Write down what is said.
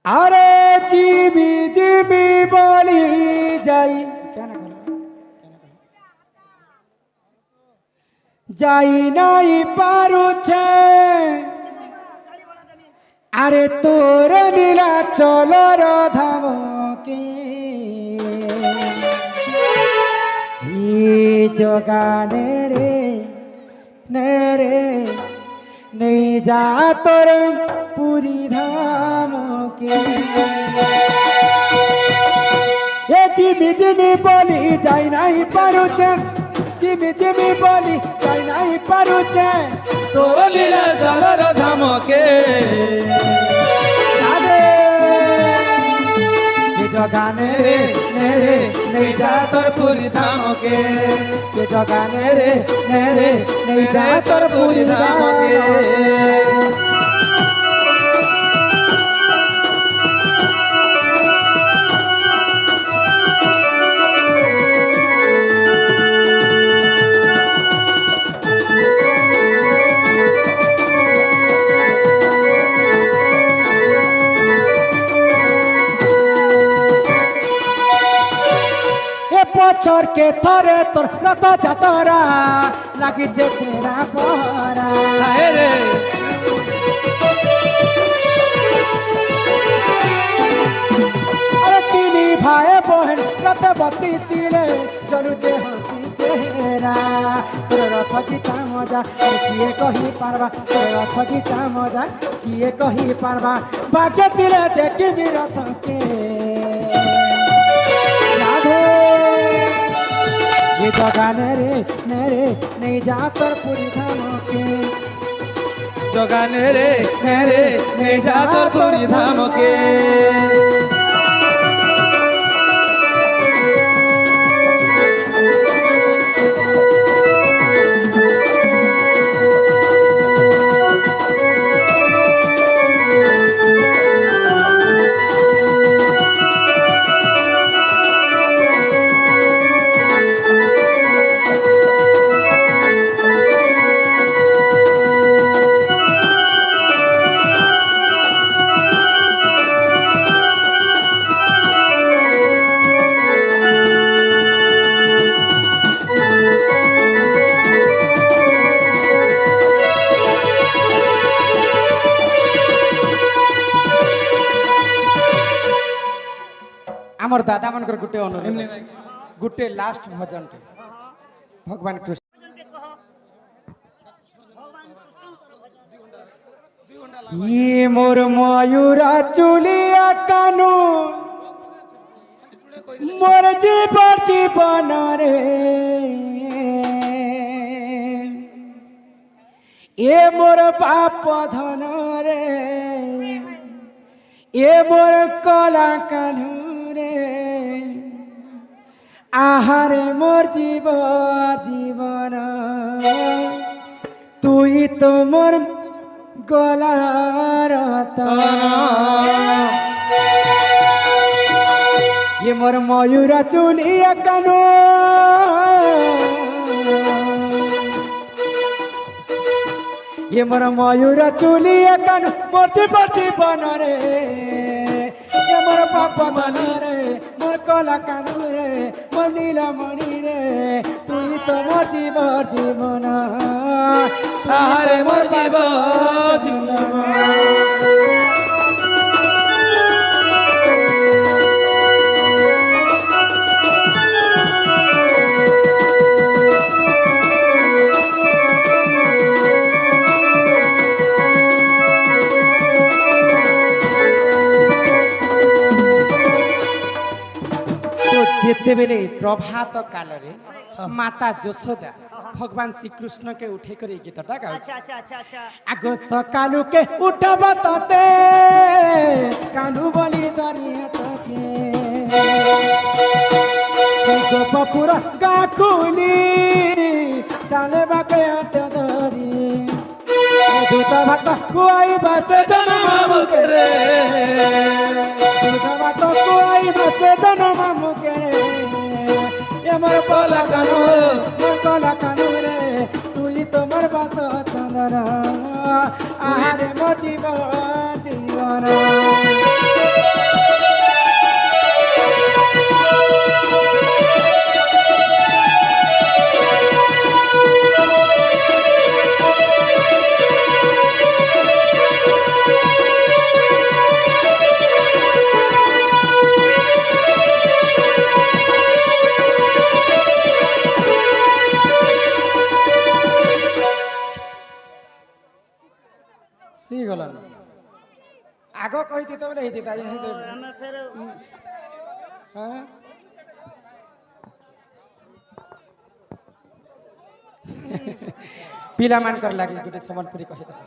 আরে GB GB বলি যাই কেন যাই নাই পারুছে আরে তোর নীলা চলর ধামকে জগানে রে নে নেই যা তোর পুরী ধামকে এ জিমি জিমি বলি যাই নাই পারুছে জিমি জিমি বলি যাই নাই পারুছে তোর লীলা চলর ধামকে জগানে রে নেই যা তোর পুরী ধামকে জগানে রে নেই যা তোর পুরী ধামকে বছরকে থরে তোর রত যাতরা লাগিছে ছেঁড়া পরা রে আরে তিনি ভাই বহেন রত বতি তিলে চলুছে হসি চেহারা তোর রথ গীতা মজা কিয়ে কহি পারবা তোর রথ গীতা মজা কিয়ে কহি পারবা বাগে তিলে দেখিবি রথকে ये जगाने रे नहीं जा तर पूरी धामके जगाने रे नहीं जा तर पूरी धामके আমার দাদা মানকর গুটে অনুরোধ গুটে লাস্ট ভজনটি ভগবান কৃষ্ণ ই মোর ময়ূরা চুলিয়া কানু মোর জীবন রে এ মোর বাপ ধন রে এ মোর কলা কানু আহারে মোর জীবন তুই তো মোর গলার এ মোর ময়ূরা চুলিয়া কানো এ মোর ময়ূরা চুলিয়া কানো মোর জীবন রে मोर बापा मन रे मोर कला कानू रे मोर नीलमणि रे तुई तो मोर जीवन आहारे मोर जीवन যেতেবেলে প্রভাত কালরে মাতা যশোদা ভগবান শ্রীকৃষ্ণ কে উঠে করে গীতটা গাউছে আগ সকালু কে উঠব ততে কানু বলি ধরিয়ে তোকে গোপপুর গাকুনি চালে বাকে হাত ধরি দুধ ভাত কুয়াই বাসে জন্ম মুখে রে দুধ ভাত কুয়াই বাসে জন্ম মুখে রে আমার কলা কানু রে তুই তোমার বাস চন্দন আরে মোর জীবন କହିଥି ତ ବୋଲେ ହେଇଥିତା ହଁ ପିଲାମାନଙ୍କର ଲାଗି ଗୋଟେ ସମ୍ବଲପୁରୀ କହିଦେବା